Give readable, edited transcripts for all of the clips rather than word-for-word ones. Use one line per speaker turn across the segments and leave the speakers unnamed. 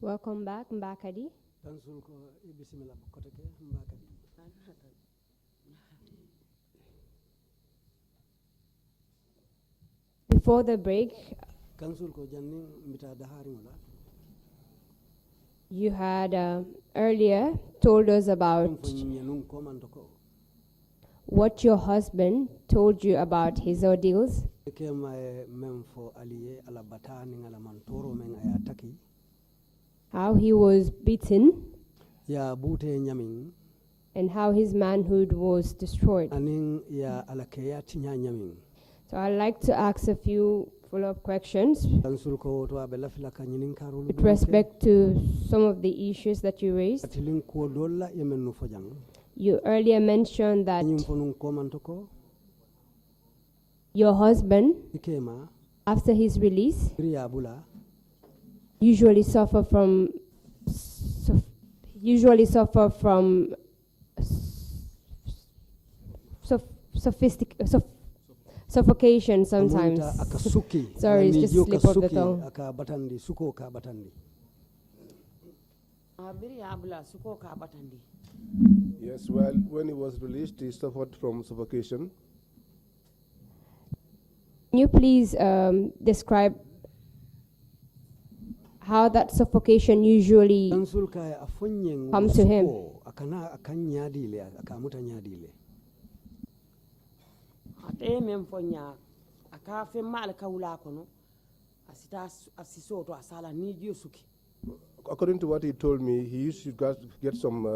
Welcome back, Mbakadi. Before the break, you had earlier told us about what your husband told you about his ordeals. How he was beaten and how his manhood was destroyed. So I'd like to ask a few follow-up questions with respect to some of the issues that you raised. You earlier mentioned that your husband, after his release, usually suffer from suffocation sometimes. Sorry, it's just slip of the tongue.
Yes, well, when he was released, he suffered from suffocation.
Can you please describe how that suffocation usually comes to him?
According to what he told me, he used to get some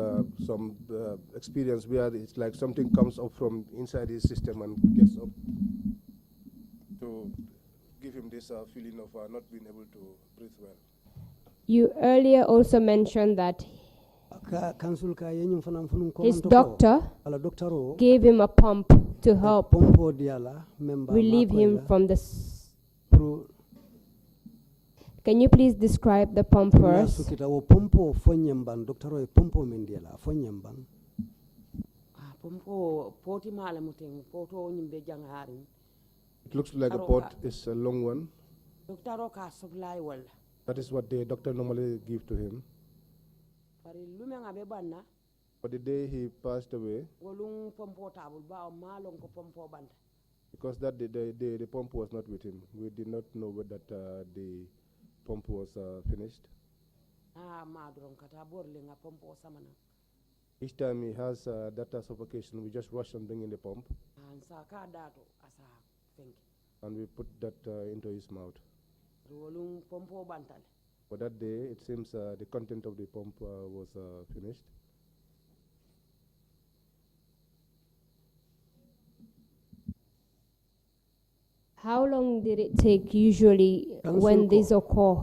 experience where it's like something comes up from inside his system and gets up to give him this feeling of not being able to breathe well.
You earlier also mentioned that his doctor gave him a pump to help relieve him from the Can you please describe the pump for us?
It looks like the pot is a long one. That is what the doctor normally give to him. But the day he passed away, because that the pump was not with him, we did not know that the pump was finished. Each time he has that suffocation, we just rush and bring in the pump. And we put that into his mouth. For that day, it seems the content of the pump was finished.
How long did it take usually when this occur?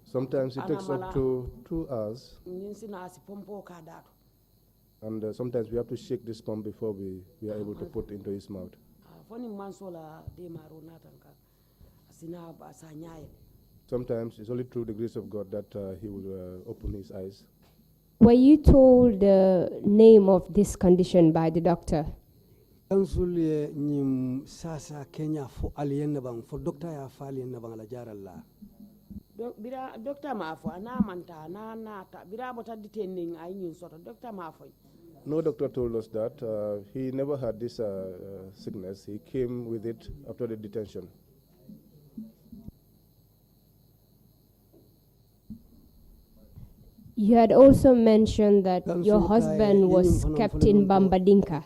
Sometimes it takes up to 2 hours. And sometimes we have to shake this pump before we are able to put into his mouth. Sometimes it's only through the grace of God that he will open his eyes.
Were you told the name of this condition by the doctor?
No doctor told us that. He never had this sickness. He came with it after the detention.
You had also mentioned that your husband was kept in Bambadinka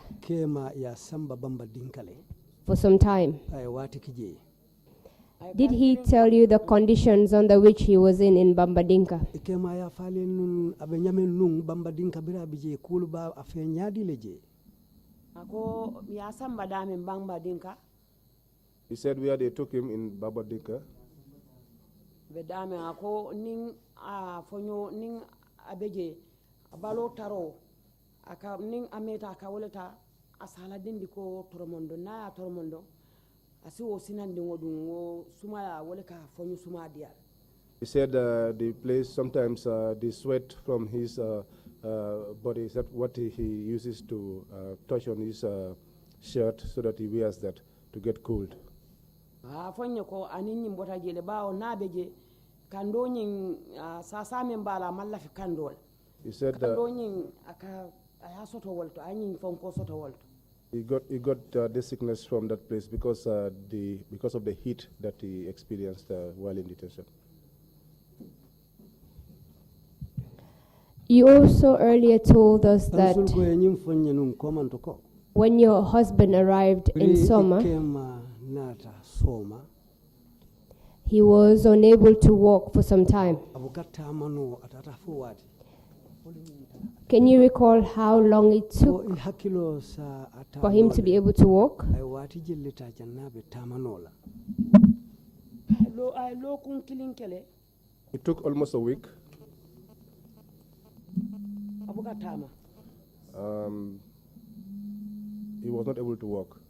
for some time. Did he tell you the conditions under which he was in Bambadinka?
He said where they took him in Bambadinka.
Abeje abalo taro aka ning ameta aka woleta asala dindi ko toromondo na toromondo asi wo sinande wodun wo sumaya woleka fonyu suma dia.
He said the place sometimes the sweat from his body? Is that what he uses to touch on his shirt so that he wears that to get cooled?
Fonye ko anin bota jele bawo nabeje kando nyin sasa men bala malla fi kandol.
He said
kando nyin aka aya soto wolto anyin fonko soto wolto.
He got this sickness from that place because of the heat that he experienced while in detention.
You also earlier told us that when your husband arrived in Soma, he was unable to walk for some time. Can you recall how long it took for him to be able to walk?
It took almost a week. He was not able to walk.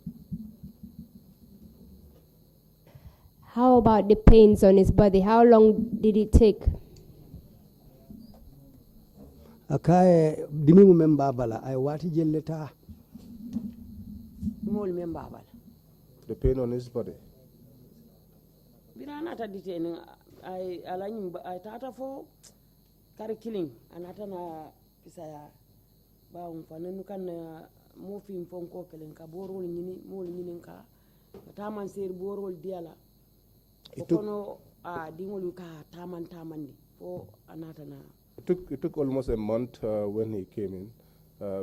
How about the pains on his body? How long did it take?
Akaye dimingu membabala ay wati jelleta
Mol membabala.
The pain on his body.
Birana ta ditene ay alanyim ay tata fo kari killing anata na kisaya ba um fanenu kan mo fi fonko kelen ka borol nyini mol nyinin ka taman ser borol diala kono dingolu ka tamandi fo anata na.
It took almost a month when he came in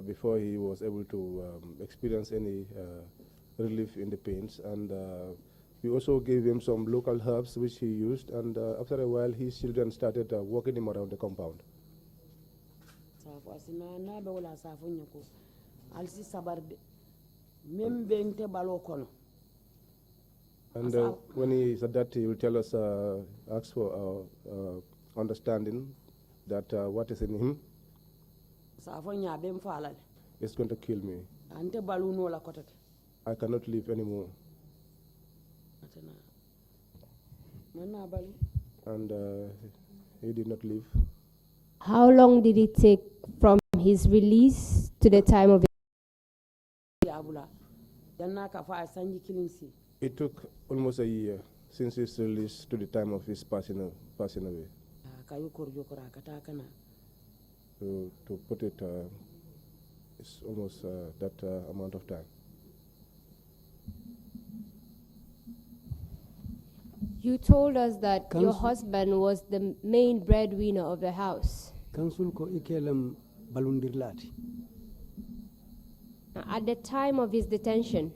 before he was able to experience any relief in the pains, and we also gave him some local herbs which he used, and after a while his children started walking him around the compound. And when he said that, he will tell us, ask for understanding that what is in him is going to kill me. I cannot live anymore. And he did not live.
How long did it take from his release to the time of
It took almost a year since his release to the time of his passing away. To put it, it's almost that amount of time.
You told us that your husband was the main breadwinner of the house. At the time of his detention,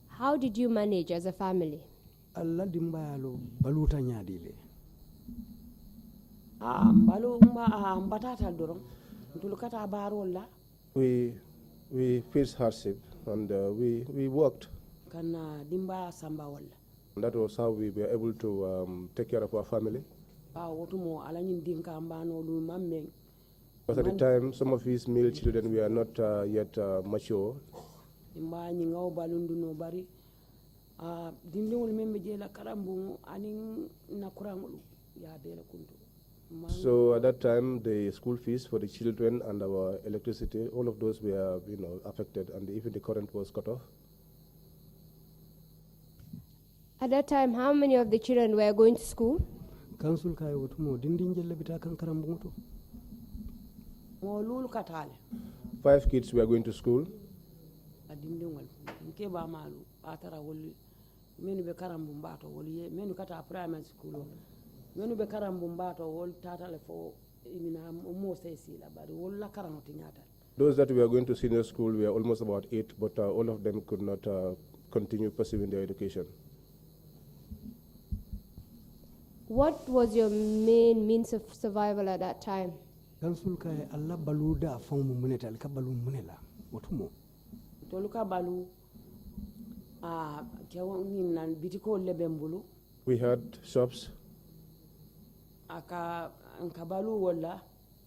how did you manage as a family?
Allah dimbayalo baluta nyadile
we faced hardship, and we worked. And that was how we were able to take care of our family. Because at the time, some of his male children were not yet mature. So at that time, the school fees for the children and our electricity, all of those were, affected, and even the current was cut off.
At that time, how many of the children were going to school?
5 kids were going to school. Those that were going to senior school were almost about 8, but all of them could not continue pursuing their education.
What was your main means of survival at that time?
We had shops.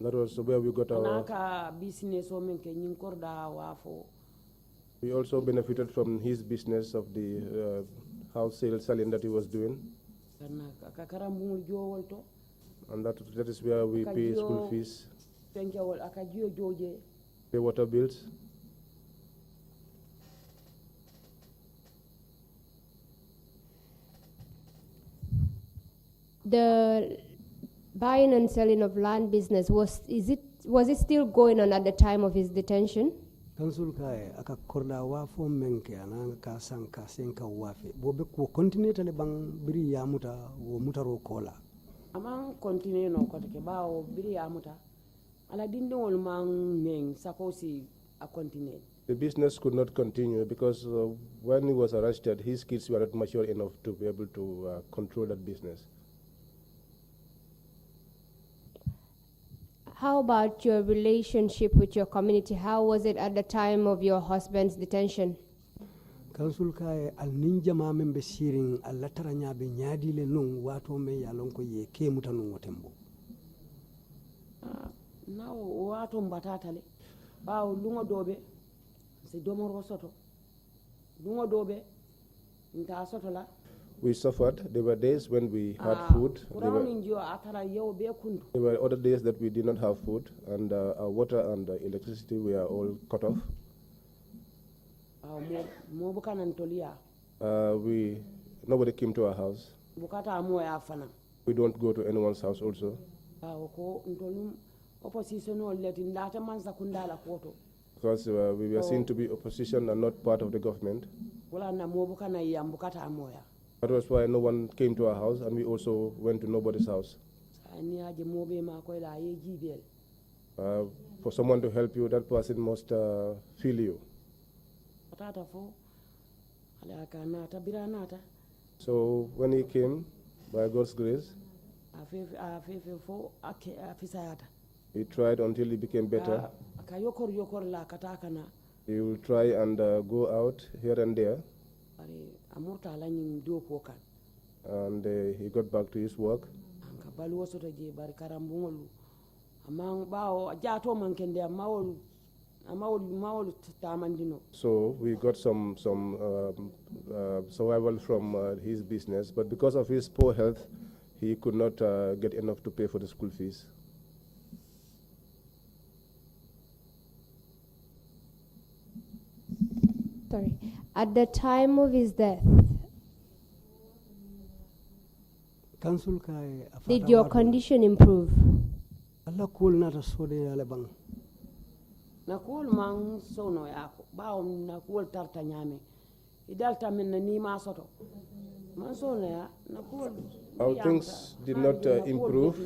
That was where we got our
business.
We also benefited from his business of the house selling that he was doing. and that is where we pay school fees, pay water bills.
The buying and selling of land business, was it still going on at the time of his detention?
Council kai aka korda wafo menke ananga ka sanka senka wafe bobe ko continue tale bang biri ya muta wo mutaro kola
amang continue no ko ke bawo biri ya muta ala dindol mang meng sakosi a continue.
The business could not continue because when he was arrested, his kids were not mature enough to be able to control that business.
How about your relationship with your community? How was it at the time of your husband's detention?
Council kai al ninja ma membe siring al latara nyabe nyadi le nung wato me ya lonko ye ke mutanu ngotembo.
Now wato mbatatale bawo lungo dobe se domoro soto lungo dobe nta soto la.
We suffered. There were days when we had food. There were other days that we did not have food, and our water and electricity were all cut off. Nobody came to our house. We don't go to anyone's house also. Because we were seen to be opposition and not part of the government. That was why no one came to our house, and we also went to nobody's house. For someone to help you, that person must feel you. So when he came, by God's grace, he tried until he became better. He will try and go out here and there. And he got back to his work. So we got some survival from his business, but because of his poor health, he could not get enough to pay for the school fees.
Sorry. At the time of his death, did your condition improve?
Na kul mang sono yako bawo na kul tarta nyame idalta men na ni ma soto man sono ya na kul.
Our things did not improve,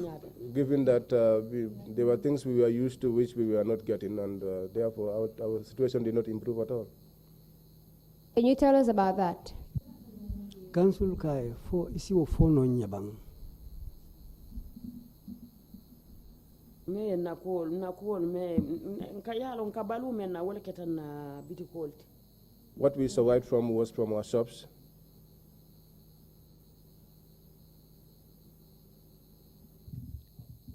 given that there were things we were used to which we were not getting, and therefore our situation did not improve at all.
Can you tell us about that?
Council kai fo isi wo fo no nyabang.
Me na kol me kayalo kabalu me na wala ketan na biti cold.
What we survived from was from our shops.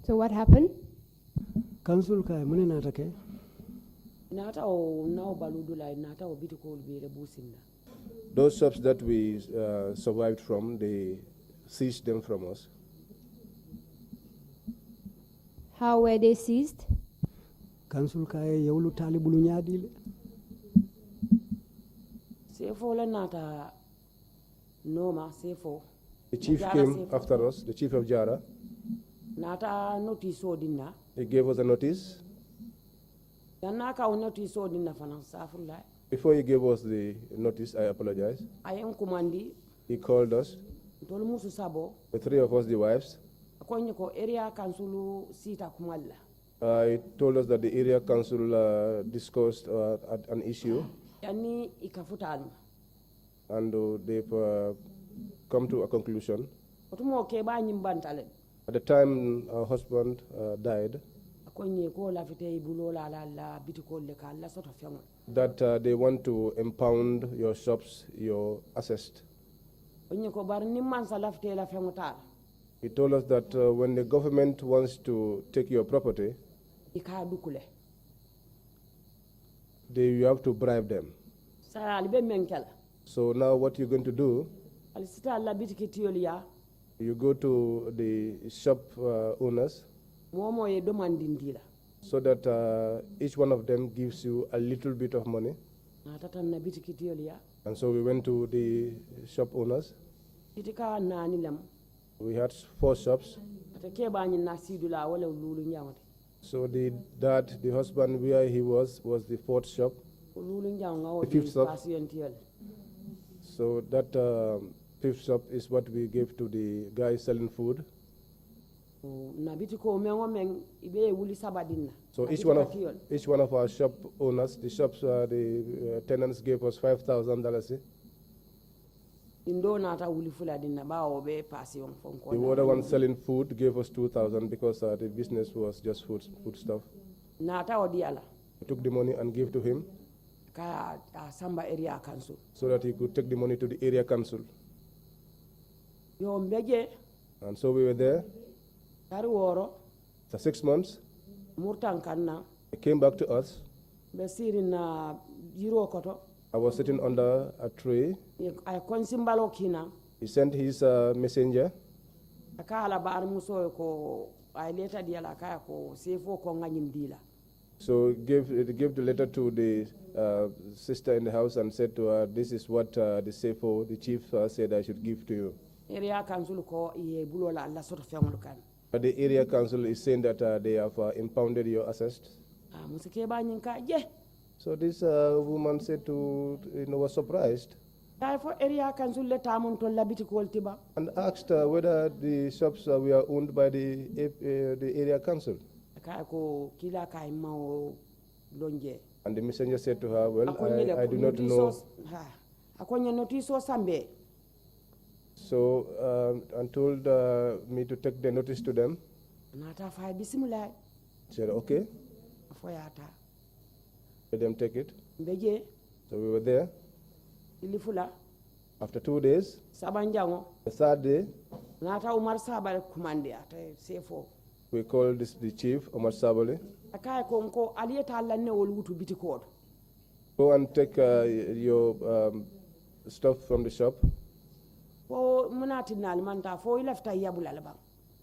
So what happened?
Council kai mune na take.
Nata o now baludula nata o biti cold be rebusinda.
Those shops that we survived from, they seized them from us.
How were they seized?
Council kai yawlu talibulu nyadile.
Sefo la nata noma sefo.
The chief came after us, the chief of Jara.
Nata notice odinna.
He gave us a notice.
Yanaka notice odinna fana safula.
Before he gave us the notice, I apologize.
I am commandi.
He called us, the three of us, the wives.
Area council sita kumalla.
He told us that the area council discussed an issue.
Yani ikafutan.
And they've come to a conclusion. At the time our husband died, that they want to impound your shops, your assets. He told us that when the government wants to take your property, you have to bribe them.
So
now what you're going to do, You go to the shop owners
momo ye domandindila
so that each one of them gives you a little bit of money.
na tatan na bitikitiyol ya
And so we went to the shop owners.
bitika nani lam
We had 4 shops.
ata keɓañi na sidula wala lulu ñamate
So the dad, the husband, where he was the 4th shop.
ko lulu ñam ngawo
The fifth shop.
pasiyentiyol
So that 5th shop is what we gave to the guy selling food.
na bitiko men o men ibe wuli sabadinna
So each one of our shop owners, the shops, the tenants gave us $5,000.
indo nata wuli fuladinna bawo be pasiyon fonko
The other one selling food gave us $2,000 because the business was just food stuff.
nata odi ala
We took the money and gave to him
ka samba area council
so that he could take the money to the area council.
yo mbeje
And so we were there
tari woro
for 6 months.
murtan kanna
He came back to us.
be sirina jiro koto
I was sitting under a tree.
ay konsimbalo kina
He sent his messenger.
aka ala bar muso ko ay leta di ala kaya ko sefo ko nganyim dila
So gave the letter to the sister in the house and said to her, this is what the CFO, the chief, said I should give to you.
area council ko ye bulola alla soto fengol kan
But the area council is saying that they have impounded your assets.
musike ba nyin ka je
So this woman said was surprised
kay fo area council le tamun to labiti ko tiba
and asked whether the shops were owned by the area council.
kay ko kila kay mawo lonje
And the messenger said to her, well, I do not know.
akonye notice o sambe
So and told me to take the notice to them.
nata fay bismillah
She said, okay,
foyata
let them take it.
mbeje
So we were there.
ilifula
After 2 days,
sabanjango
the 3rd day,
nata umar sabal kumande ata sefo
we called the chief, Omar Sabali,
akay ko ko aliyeta alla ne wol wutu biti ko
go and take your stuff from the shop.
fo munati nal manta fo ilafta yabula la bang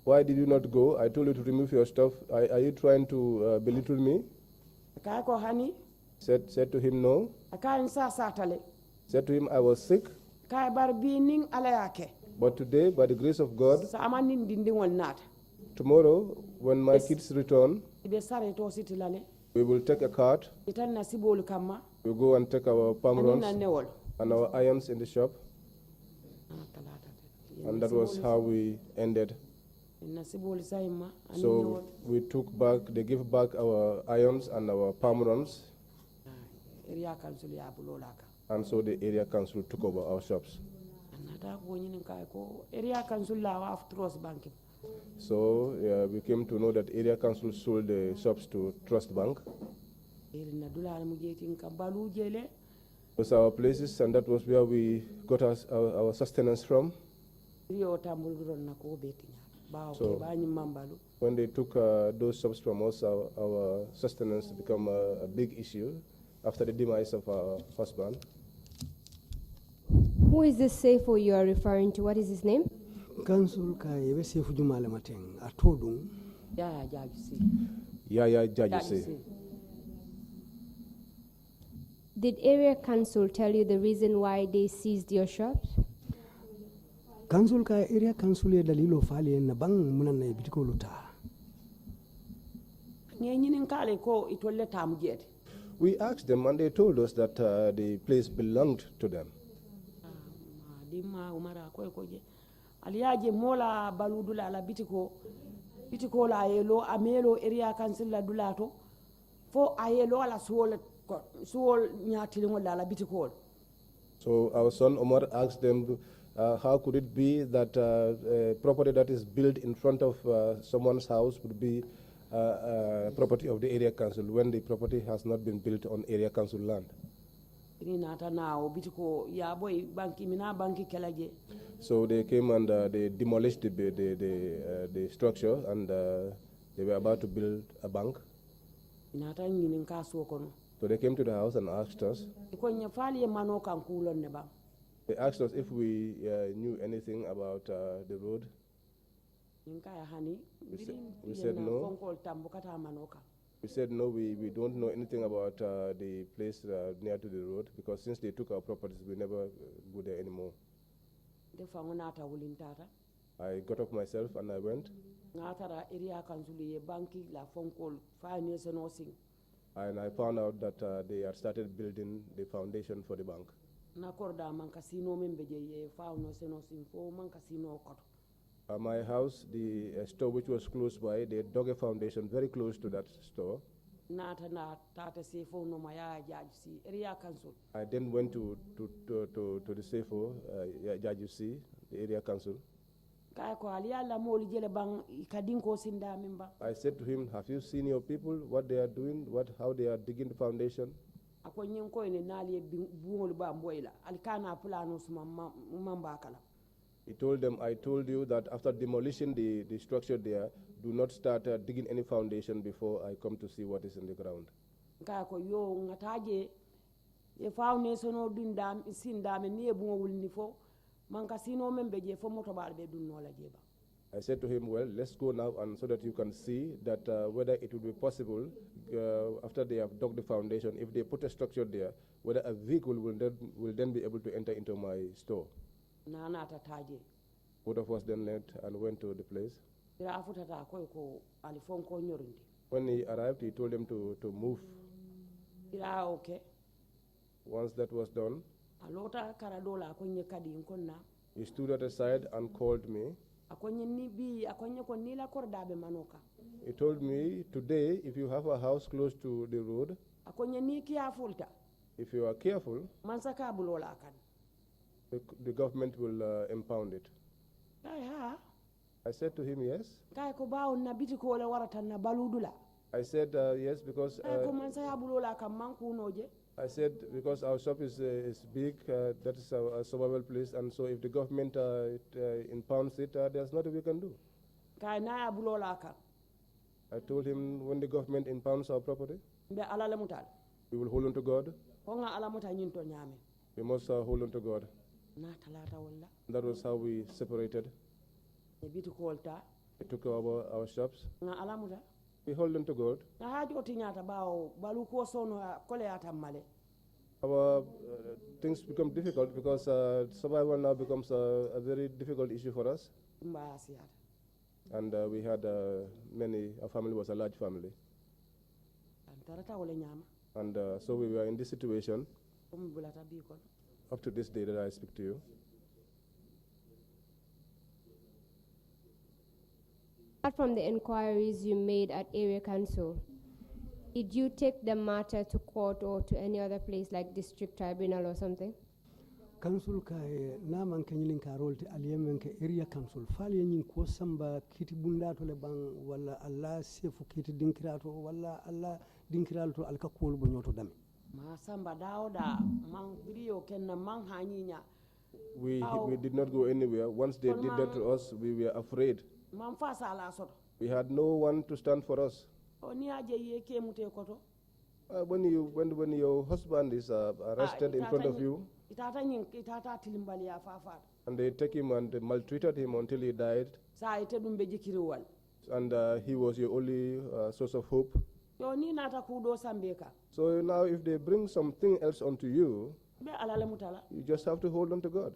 Why did you not go? I told you to remove your stuff. Are you trying to belittle me?
akay ko hani
Said to him, no.
akay sa satale
Said to him, I was sick.
kay bar bi ning ala yake
But today, by the grace of God,
sa amanin dindingol nata
tomorrow, when my kids return,
ibe sare to sitilale
we will take a cart.
itan na sibol kamma
We'll go and take our palm
anina
runs
newol
and our irons in the shop. And that was how we ended.
na sibol sayma
So we took back, they gave back our irons and our palm runs.
area council ya bulola ka
And so the area council took over our shops.
nata ko nyinin kay ko area council la wa trust bank
So we came to know that area council sold the shops to Trust Bank.
na dulal mu jetin ka balu jele
Those are our places, and that was where we got our sustenance from.
rio tambul ron na ko beti bawo
So-
ke bañi mambalu
When they took those shops from us, our sustenance became a big issue after the demise of our husband.
Who is this Saifo you are referring to? What is his name?
council ka yebe sefu jumale maten atodum
ya jaji si
Yaya
jaji
Jajuse.
si
Did area council tell you the reason why they seized your shops?
council ka area council ye dalilo fali na bang munan na bitiko luta
nge nyinin kale ko itolle tam jeti
We asked them, and they told us that the place belonged to them.
dima umara ko ko je aliyaje mola baludula la bitiko la yelo amelo area council la dulato fo ayelo ala suwol nyatili ngola la bitiko
So our son Omar asked them, how could it be that property that is built in front of someone's house would be property of the area council when the property has not been built on area council land?
ni nata nawo bitiko ya boy banki mina banki kelaje
So they came and they demolished the structure, and they were about to build a bank.
nata nyinin kaso kono
So they came to the house and asked us.
ko nya fali e mano kan kulon ne ba
They asked us if we knew anything about the road.
Ninkaya hani.
We said no.
Phone call tambukata manoka.
We said no, we don't know anything about the place near to the road, because since they took our properties, we never go there anymore. I got up myself and I went. And I found out that they had started building the foundation for the bank. My house, the store which was close by, they dug a foundation very close to that store. I then went to the CFO, GRTS, the area council. I said to him, have you seen your people, what they are doing, how they are digging the foundation? He told them, I told you that after demolishing the structure there, do not start digging any foundation before I come to see what is in the ground. I said to him, well, let's go now, and so that you can see that whether it will be possible, after they have dug the foundation, if they put a structure there, whether a vehicle will then be able to enter into my store. Both of us then left and went to the place. When he arrived, he told him to move. Once that was done, he stood at the side and called me. He told me, today, if you have a house close to the road, if you are careful, the government will impound it. I said to him, yes. I said, yes, because I said, because our shop is big, that is a survival place, and so if the government impounds it, there's nothing we can do. I told him, when the government impounds our property, we will hold on to God. We must hold on to God. That was how we separated. We took over our shops. We hold on to God. Our things become difficult because survival now becomes a very difficult issue for us. And we had our family was a large family. And so we were in this situation up to this day that I speak to you.
Apart from the inquiries you made at area council, did you take the matter to court or to any other place like district tribunal or something?
Council kai na man kanyilin karol ti aliyemen ke area council fali yin ko samba kiti bunda to le bang wala alla sefu kiti dinkirato wala alla dinkirato alka kol bo nyoto dami
ma samba daoda man video kenna man hanyinya.
We did not go anywhere. Once they did that to us, we were afraid. We had no one to stand for us. When your husband is arrested in front of you, and they take him and they maltreated him until he died, and he was your only source of hope. So now if they bring something else onto you, you just have to hold on to God.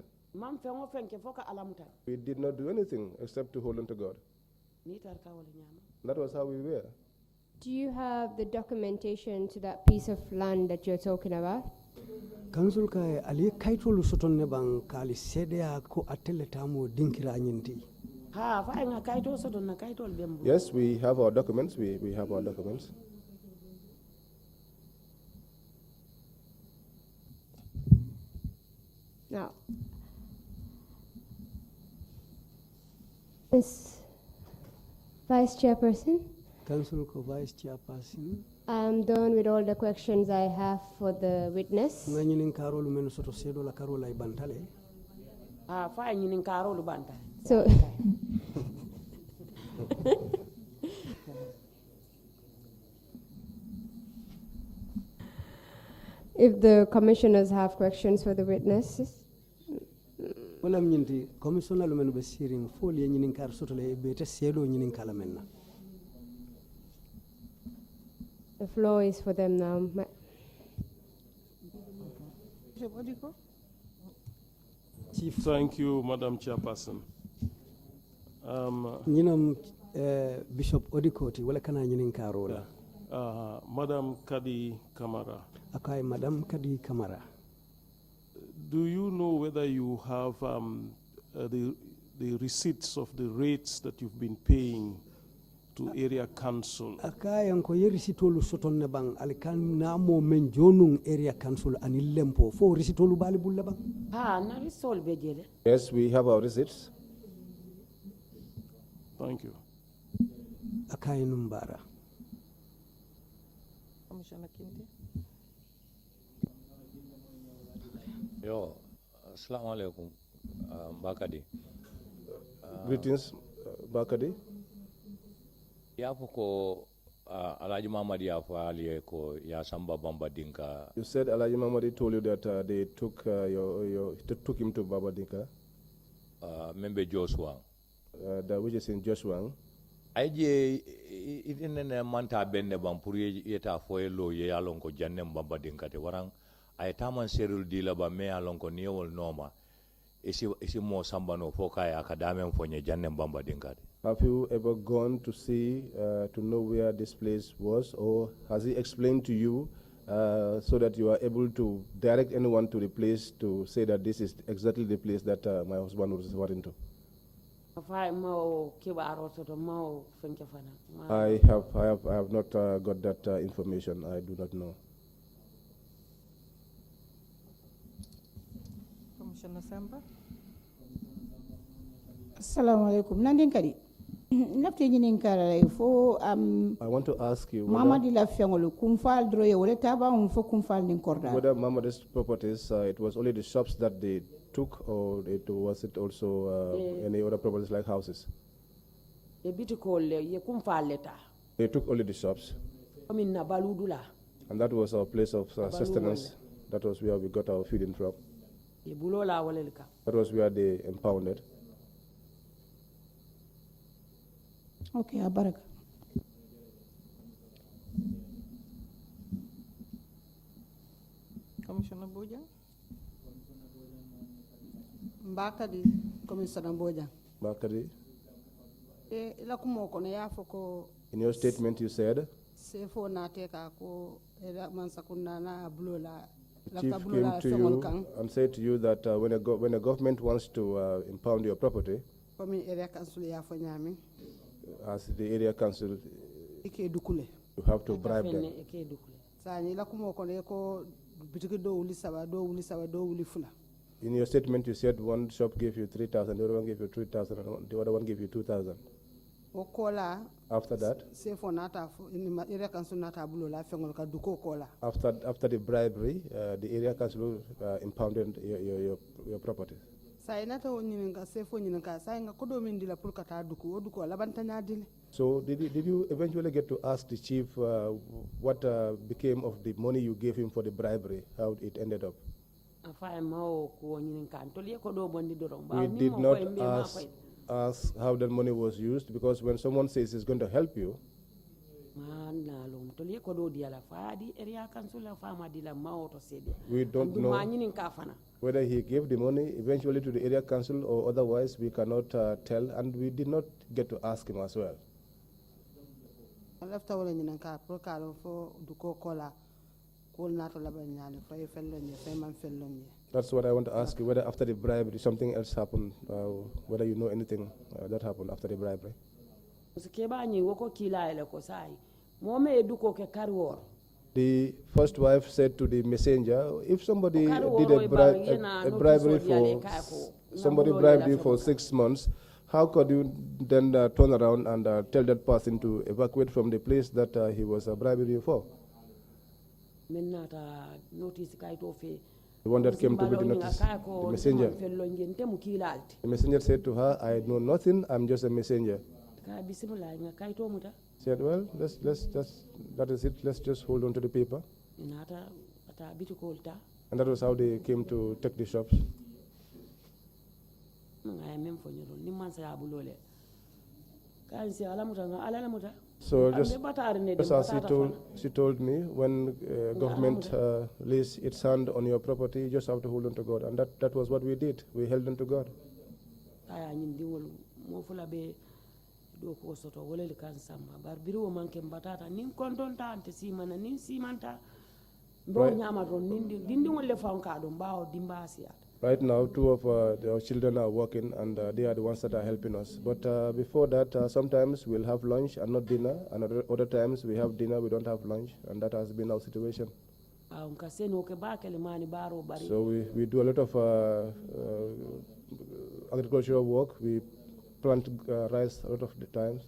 We did not do anything except to hold on to God. That was how we were.
Do you have the documentation to that piece of land that you're talking about?
Council kai ali kaitolu soton ne bang kali sedea ko atele tamu dinkira nyinti.
Yes, we have our documents. We have our documents.
Now, Ms. Vice Chairperson.
Council ko Vice Chairperson.
I'm done with all the questions I have for the witness. So, if the commissioners have questions for the witnesses.
wala ñinti commissioner lu men be siring fo li ñinin kar sotole be te sedo ñinin kala menna.
The floor is for them now.
Chief.
Thank you, Madam Chairperson.
ñinom Bishop Odikoti wala kana ñinin karola.
Madam Kadi Kamara.
Akai Madam Kadi Kamara.
Do you know whether you have the receipts of the rates that you've been paying to area council?
Akai anko yerisitolu soton ne bang alikan namo men jonung area council ani lempo fo risitolu bali bulla bang.
Na risol be jele.
Yes, we have our receipts.
Thank you.
Akai numbara.
Commissioner Kinti.
Yo, assalamu alaikum, Bakadi.
Greetings, Bakadi.
Yafuko Alaji Mamadi Afali ko ya samba Bamba Dinka.
You said Alaji Mamadi told you that they took took him to Baba Dinka.
Membe Joshua.
Which is in Joshua.
Aje itene manta benne bampuri yeta foelo ye alonko jannem Bamba Dinka te warang ay taman serul dila ba me alonko niewol noma isi mo sambano foka ya akadame mfonye jannem Bamba Dinka.
Have you ever gone to see, to know where this place was, or has he explained to you so that you are able to direct anyone to the place to say that this is exactly the place that my husband was referring to?
I
have not got that information. I do not know.
Commissioner Samba.
Assalamu alaikum. Nandin kadi. Lafte ñinin kala fo
I want to ask you
Mamadi la fiangolo kumfal droye wala taba fo kumfal nin korda.
whether Mamadi's properties, it was only the shops that they took, or was it also any other properties like houses?
They took only
the shops. And that was our place of sustenance. That was where we got our feeding from. That was where they impounded.
Okay, Abaraka.
Commissioner Boja.
Mbakadi, Commissioner Boja.
Bakari,
Ila kumoko ne yafoko
in your statement you said
sefo na teka ko era mansakuna na bulola.
the chief came to you and said to you that when a government wants to impound your property,
komi area council yafo nyami
as the area council,
ike dukule.
you have to bribe them.
Sani ila kumoko ne ko bitiki do wuli saba do wuli fula.
In your statement you said one shop gave you 3,000, the other one gave you 3,000, and the other one gave you 2,000.
Okola.
After that,
sefo nata in area council nata bulola fengol ka duko kola.
after the bribery, the area council impounded your property.
Sai nata onyininga sefo nyininga sai nga kodo mindila pulkata duku oduko labantanya dile.
So did you eventually get to ask the chief what became of the money you gave him for the bribery, how it ended up? We did not ask how that money was used, because when someone says he's going to help you, we don't know whether he gave the money eventually to the area council or otherwise. We cannot tell, and we did not get to ask him as well. That's what I want to ask you, whether after the bribery something else happened, whether you know anything that happened after the bribery. The first wife said to the messenger, if somebody did a bribery for, somebody bribed you for 6 months, how could you then turn around and tell that person to evacuate from the place that he was bribing you for? The one that came to be the notice, the messenger. The messenger said to her, I know nothing, I'm just a messenger. Said, well, that is it, let's just hold on to the paper. And that was how they came to take the shops.
même fo ñoro ni man sa bulole kan si ala muta ala la muta
So just as she told me, when government lays its hand on your property, you just have to hold on to God. And that was what we did. We held on to God.
Aya ñin dingol mo fula be do ko soto wolel kan samba bar biro manke batata nin kontonta ante simana nin simanta bo nyama don nin dindingol le fanka do bawo dimbasiya.
Right now, two of our children are working, and they are the ones that are helping us. But before that, sometimes we'll have lunch and not dinner, and other times we have dinner, we don't have lunch, and that has been our situation. So we do a lot of agricultural work. We plant rice a lot of the times.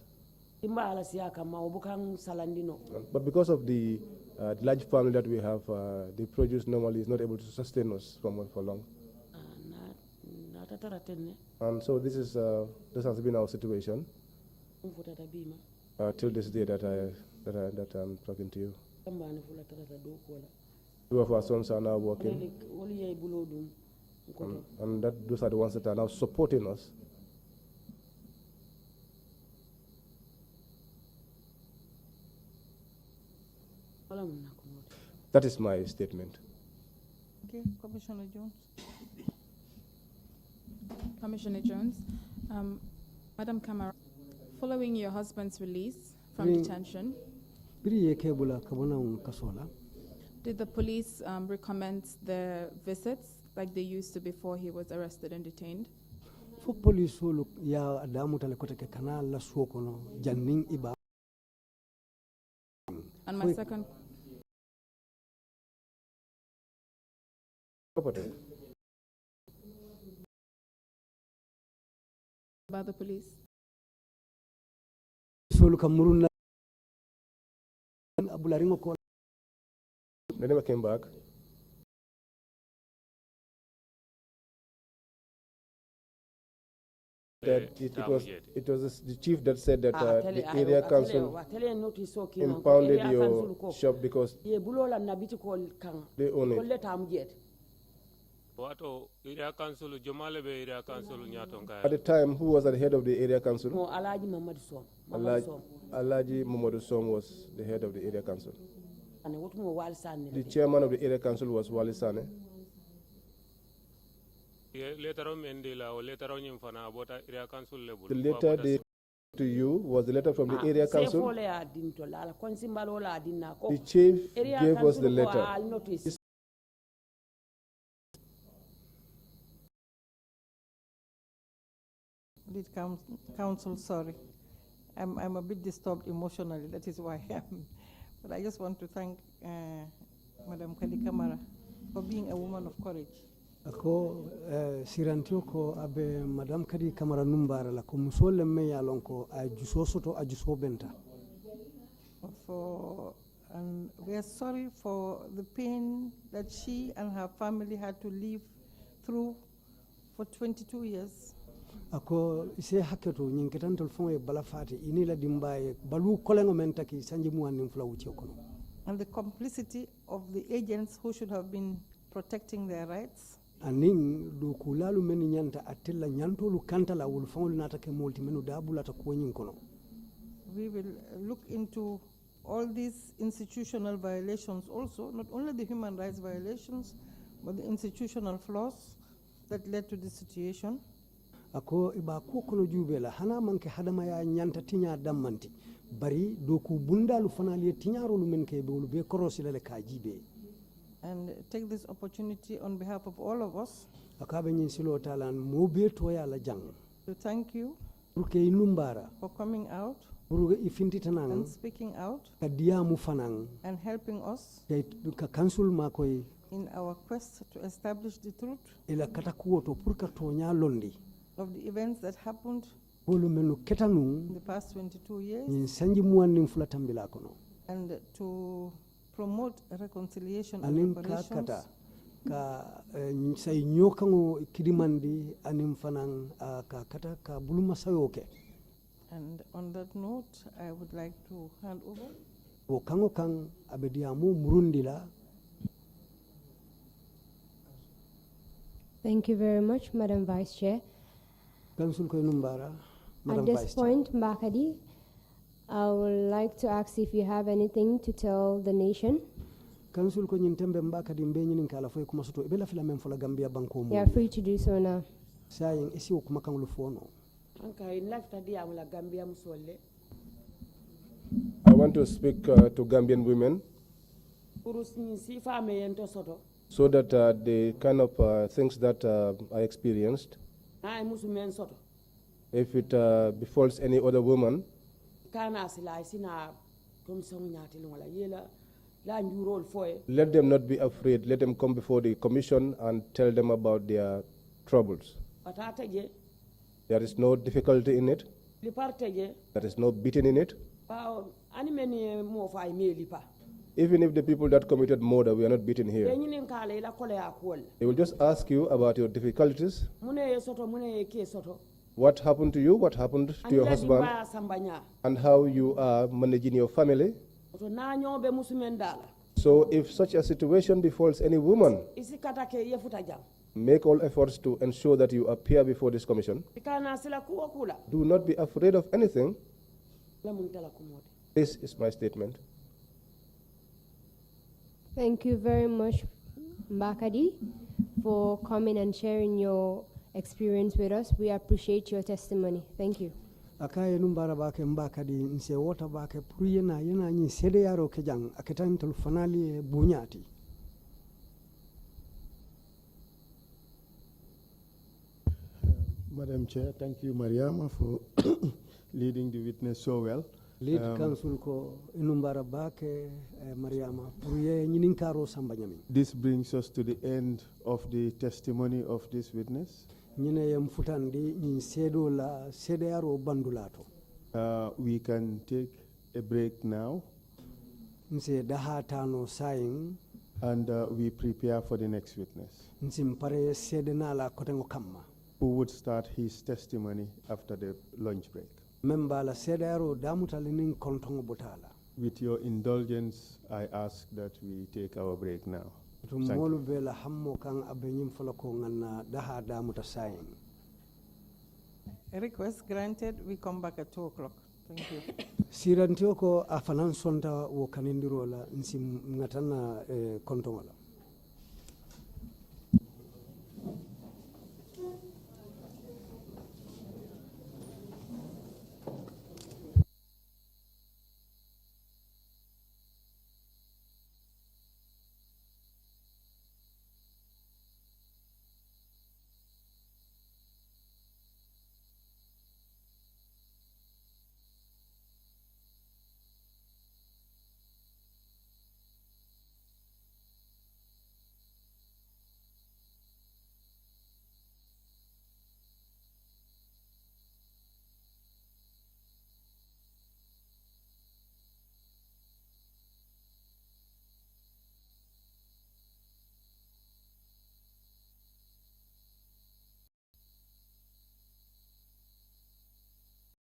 But because of the large family that we have, the produce normally is not able to sustain us for long. And so this has been our situation till this day that I'm talking to you. Two of our sons are now working, and those are the ones that are now supporting us. That is my statement.
Okay, Commissioner Jones.
Commissioner Jones, Madam Kamara, following your husband's release from detention, did the police recommend the visits like they used to before he was arrested and detained?
For police ya adamu talekota ke kana la suokono janning iba.
And my second about the police.
They never came back. That it was the chief that said that the area council impounded your shop because they own it. At the time, who was at the head of the area council? Alaji Mamadou Som was the head of the area council. The chairman of the area council was Wali Sane. The letter they to you was the letter from the area council. The chief gave us the letter.
Council, sorry. I'm a bit disturbed emotionally, that is why I am. But I just want to thank Madam Kadi Kamara for being a woman of courage.
Ako sirantio ko abe Madam Kadi Kamara numbara la ko musole me yalon ko ajuso soto ajuso benta.
And we are sorry for the pain that she and her family had to live through for 22 years.
Ako ise haketo nyinketantol fon e balafati inila dimbaye balu kolengo mentaki sanji muanim flawuti okono.
And the complicity of the agents who should have been protecting their rights.
Aning do kulalu meni nyanta atella nyantolu kantala wul fon nata ke molti menu dabula ta ko nyinkono.
We will look into all these institutional violations also, not only the human rights violations, but the institutional flaws that led to this situation.
Ako iba ko kono jubela hana manke hadama ya nyanta tinya dammanti bari doku bundalu fanali tinyaro lu men ke be be korosile le kajibe.
And take this opportunity on behalf of all of us
akabe nyin silo talan mo be to ya la jang
to thank you
pour que inumbara
for coming out
pour ifinti tanang
and speaking out
kadiamu fanang
and helping us
ka council makoy
in our quest to establish the truth
ila katakuoto pour ka tonya londi
of the events that happened
in
the past 22 years and to promote reconciliation and reparations.
Ka say nyokango kidimandi anim fanang ka kata ka buluma sayoke.
And on that note, I would like to hand over.
O kango kang abediamu murundila.
Thank you very much, Madam Vice Chair.
Council ko numbara.
At this point, Mbakadi, I would like to ask if you have anything to tell the nation.
Council ko nyintembe Mbakadi mbe nyinin kala foy kuma soto ibela fila men fola Gambia banko mo.
You are free to do so now.
Saying isi okuma kangulu fono.
Anka in life tadi amula Gambia musole.
I want to speak to Gambian women so that the kind of things that I experienced, if it befalls any other woman, let them not be afraid. Let them come before the commission and tell them about their troubles. There is no difficulty in it. There is no beating in it. Even if the people that committed murder, we are not beaten here. They will just ask you about your difficulties. What happened to you? What happened to your husband? And how you are managing your family. So if such a situation befalls any woman, make all efforts to ensure that you appear before this commission. Do not be afraid of anything. This is my statement.
Thank you very much, Mbakadi, for coming and sharing your experience with us. We appreciate your testimony. Thank you.
Akaye numbara bake Mbakadi nse wota bake puriyena yena nyi sede yaro kejang aketan tulufanali bunyati.
Madam Chair, thank you, Mariama, for leading the witness so well.
Lead council ko inumbara bake Mariama puye nyininkaro sambanyami.
This brings us to the end of the testimony of this witness.
Nyine yamfutandi nyisedo la sedearo bandulato.
We can take a break now.
Nse daha tano saing.
And we prepare for the next witness.
Nsimpare sedenala kotengo kama.
Who would start his testimony after the lunch break.
Membala sedaro damutalinin kontongo botala.
With your indulgence, I ask that we take our break now.
Tumolubela hammo kang abenyim foloko ngana daha damuta sayin.
Request granted. We come back at 2 o'clock. Thank you.
Sirantioko afanan sonta wo kanindirola nsim ngatana kontongola.